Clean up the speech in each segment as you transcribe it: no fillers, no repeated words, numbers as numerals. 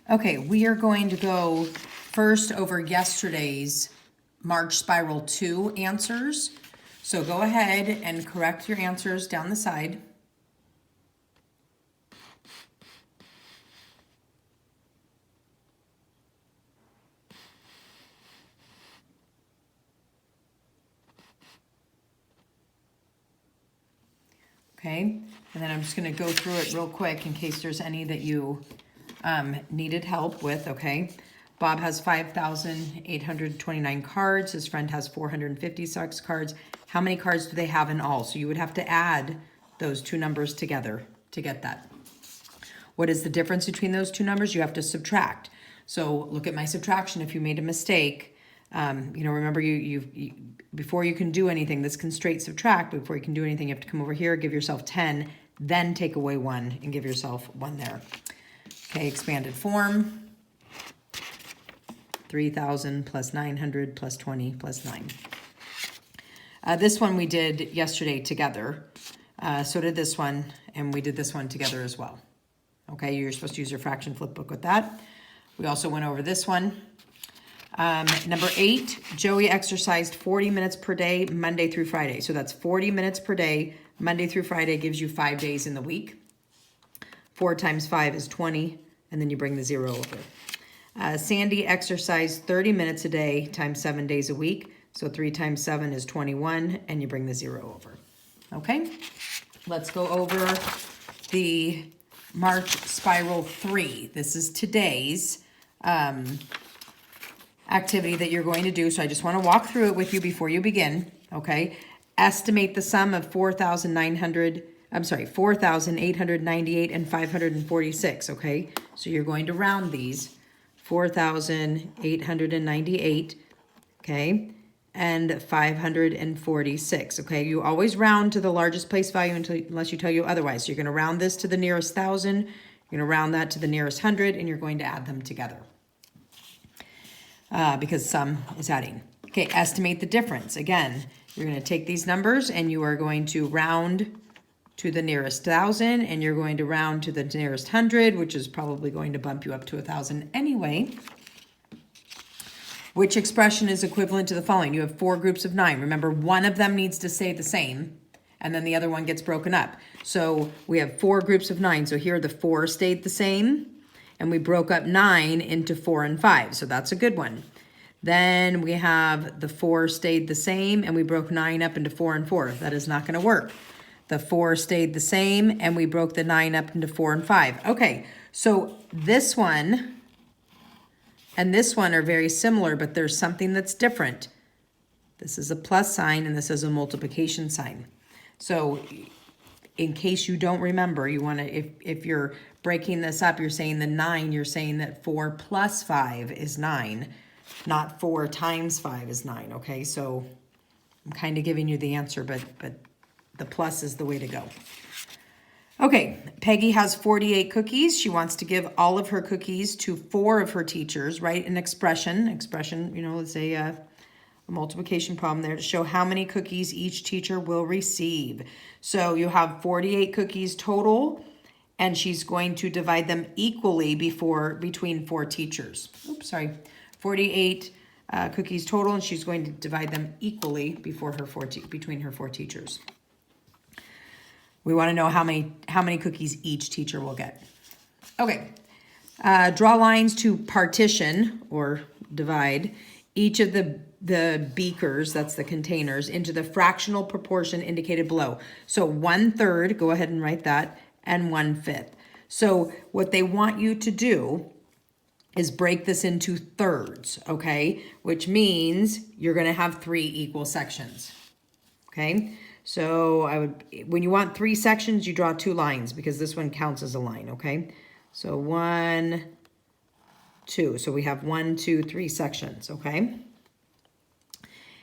Okay, we are going to go first over yesterday's March Spiral 2 answers. So go ahead and correct your answers down the side. Okay, and then I'm just going to go through it real quick in case there's any that you needed help with, okay? Bob has 5,829 cards. His friend has 456 cards. How many cards do they have in all? So you would have to add those two numbers together to get that. What is the difference between those two numbers? You have to subtract. So look at my subtraction. If you made a mistake, remember you before you can do anything, this can straight subtract. Before you can do anything, you have to come over here, give yourself 10, then take away 1 and give yourself 1 there. Okay, expanded form. 3,000 plus 900 plus 20 plus 9. This one we did yesterday together. So did this one, and we did this one together as well. Okay, you're supposed to use your fraction flip book with that. We also went over this one. Number 8, Joey exercised 40 minutes per day, Monday through Friday. So that's 40 minutes per day, Monday through Friday gives you 5 days in the week. 4 times 5 is 20, and then you bring the 0 over. Sandy exercised 30 minutes a day times 7 days a week. So 3 times 7 is 21, and you bring the 0 over. Okay, let's go over the March Spiral 3. This is today's activity that you're going to do. So I just want to walk through it with you before you begin. Okay, estimate the sum of 4,898 and 546. Okay, so you're going to round these. 4,898, okay, and 546, okay? You always round to the largest place value unless you tell you otherwise. So you're going to round this to the nearest 1,000, you're going to round that to the nearest 100, and you're going to add them together because sum is adding. Okay, estimate the difference. Again, you're going to take these numbers and you are going to round to the nearest 1,000, and you're going to round to the nearest 100, which is probably going to bump you up to 1,000 anyway. Which expression is equivalent to the following? You have 4 groups of 9. Remember, one of them needs to stay the same, and then the other one gets broken up. So we have 4 groups of 9. So here the 4 stayed the same, and we broke up 9 into 4 and 5. So that's a good one. Then we have the 4 stayed the same, and we broke 9 up into 4 and 4. That is not going to work. The 4 stayed the same, and we broke the 9 up into 4 and 5. Okay, so this one and this one are very similar, but there's something that's different. This is a plus sign, and this is a multiplication sign. So in case you don't remember, you want to, if you're breaking this up, you're saying the 9, you're saying that 4 plus 5 is 9, not 4 times 5 is 9, okay? So I'm kind of giving you the answer, but the plus is the way to go. Okay, Peggy has 48 cookies. She wants to give all of her cookies to 4 of her teachers. Write an expression, let's say a multiplication problem there to show how many cookies each teacher will receive. So you have 48 cookies total, and she's going to divide them equally between 4 teachers. 48 cookies total, and she's going to divide them equally between her 4 teachers. We want to know how many cookies each teacher will get. Okay, draw lines to partition or divide each of the beakers, that's the containers, into the fractional proportion indicated below. So 1/3, go ahead and write that, and 1/5. So what they want you to do is break this into thirds, okay? Which means you're going to have 3 equal sections, okay? So when you want 3 sections, you draw 2 lines because this one counts as a line, okay? So 1, 2. So we have 1, 2, 3 sections, okay?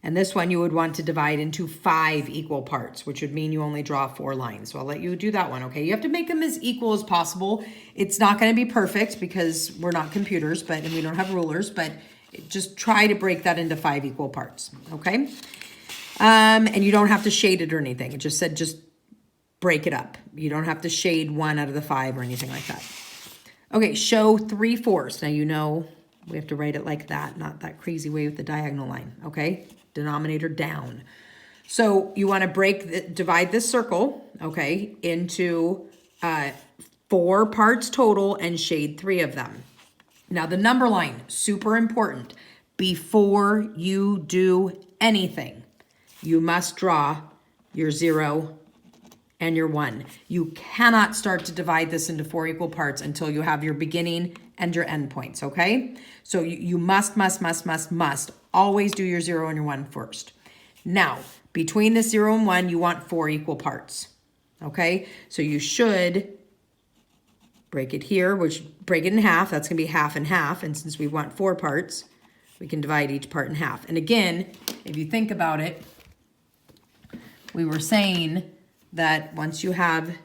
And this one you would want to divide into 5 equal parts, which would mean you only draw 4 lines. So I'll let you do that one, okay? You have to make them as equal as possible. It's not going to be perfect because we're not computers, and we don't have rulers, but just try to break that into 5 equal parts, okay? And you don't have to shade it or anything. It just break it up. You don't have to shade 1 out of the 5 or anything like that. Okay, show 3/4. Now you know we have to write it like that, not that crazy way with the diagonal line, okay? Denominator down. So you want to divide this circle, okay, into 4 parts total and shade 3 of them. Now the number line, super important. Before you do anything, you must draw your 0 and your 1. You cannot start to divide this into 4 equal parts until you have your beginning and your end points, okay? So you must always do your 0 and your 1 first. Now, between the 0 and 1, you want 4 equal parts, okay? So you should break it here, break it in half. That's gonna be half and half. And since we want 4 parts, we can divide each part in half. And again, if you think about it, we were saying that once you have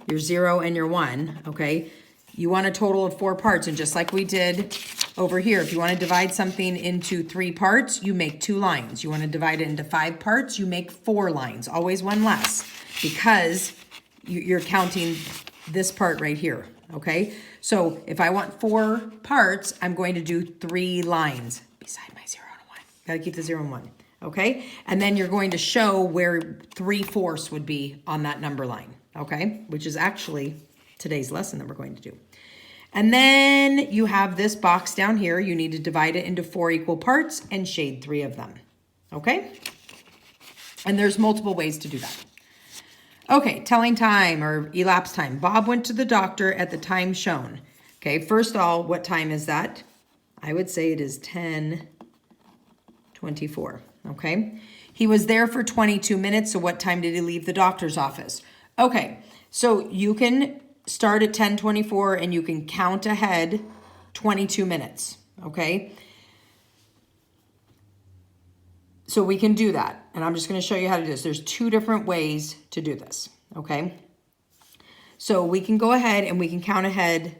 your 0 and your 1, okay, you want a total of 4 parts. And just like we did over here, if you want to divide something into 3 parts, you make 2 lines. You want to divide it into 5 parts, you make 4 lines, always 1 less, because you're counting this part right here, okay? So if I want 4 parts, I'm going to do 3 lines beside my 0 and 1. Got to keep the 0 and 1. Okay, and then you're going to show where 3/4 would be on that number line, okay? Which is actually today's lesson that we're going to do. And then you have this box down here. You need to divide it into 4 equal parts and shade 3 of them, okay? And there's multiple ways to do that. Okay, telling time or elapsed time. Bob went to the doctor at the time shown. Okay, first of all, what time is that? I would say it is 10:24. Okay, he was there for 22 minutes. So what time did he leave the doctor's office? Okay, so you can start at 10:24 and you can count ahead 22 minutes. Okay, so we can do that. And I'm just going to show you how to do this. There's 2 different ways to do this. Okay, so we can go ahead and we can count ahead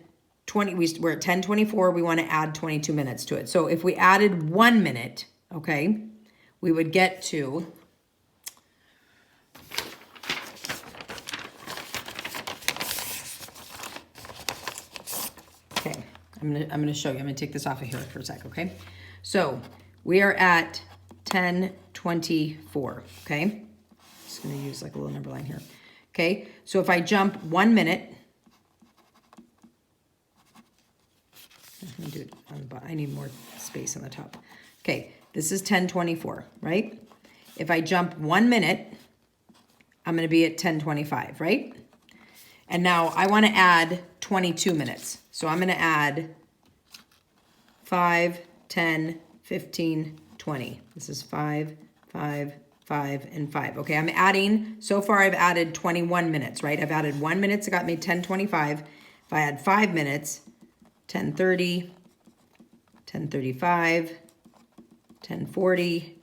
20. We're at 10:24. We want to add 22 minutes to it. So if we added 1 minute, okay, we would get to I'm gonna show you. I'm gonna take this off of here for a sec, okay? So we are at 10:24, okay? Just gonna use like a little number line here. Okay, so if I jump 1 minute, I'm gonna do it on the bottom. I need more space on the top. Okay, this is 10:24, right? If I jump 1 minute, I'm gonna be at 10:25, right? And now I wanna add 22 minutes. So I'm gonna add 5, 10, 15, 20. This is 5, 5, 5, and 5. Okay, I'm adding, so far I've added 21 minutes, right? I've added 1 minute, so got me 10:25. If I add 5 minutes, 10:30, 10:35, 10:40,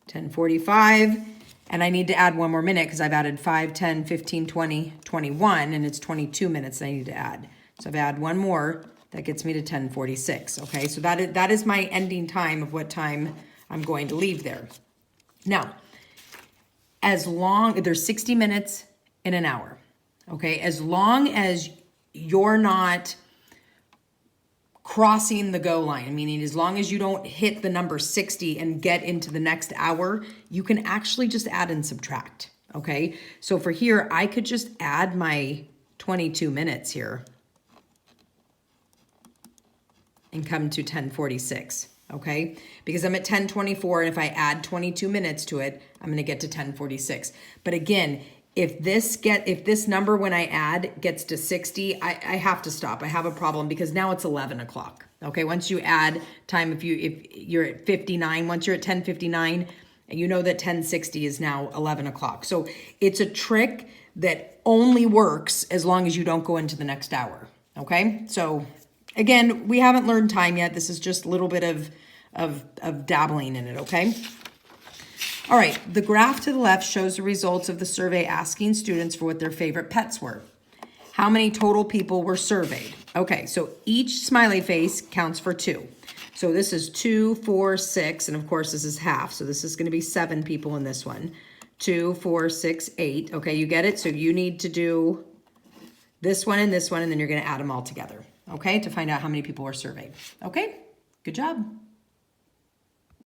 10:45, and I need to add 1 more minute because I've added 5, 10, 15, 20, 21, and it's 22 minutes that I need to add. So if I add 1 more, that gets me to 10:46, okay? So that is my ending time of what time I'm going to leave there. Now, there's 60 minutes in an hour, okay? As long as you're not crossing the go line, meaning as long as you don't hit the number 60 and get into the next hour, you can actually just add and subtract, okay? So for here, I could just add my 22 minutes here and come to 10:46, okay? Because I'm at 10:24, and if I add 22 minutes to it, I'm gonna get to 10:46. But again, if this number when I add gets to 60, I have to stop. I have a problem because now it's 11 o'clock, okay? Once you add time, if you're at 59, once you're at 10:59, you know that 10:60 is now 11 o'clock. So it's a trick that only works as long as you don't go into the next hour, okay? So again, we haven't learned time yet. This is just a little bit of dabbling in it, okay? All right, the graph to the left shows the results of the survey asking students for what their favorite pets were. How many total people were surveyed? Okay, so each smiley face counts for 2. So this is 2, 4, 6, and of course this is half. So this is gonna be 7 people in this one. 2, 4, 6, 8. Okay, you get it? So you need to do this one, and then you're gonna add them all together. okay, to find out how many people were surveyed. Okay, good job.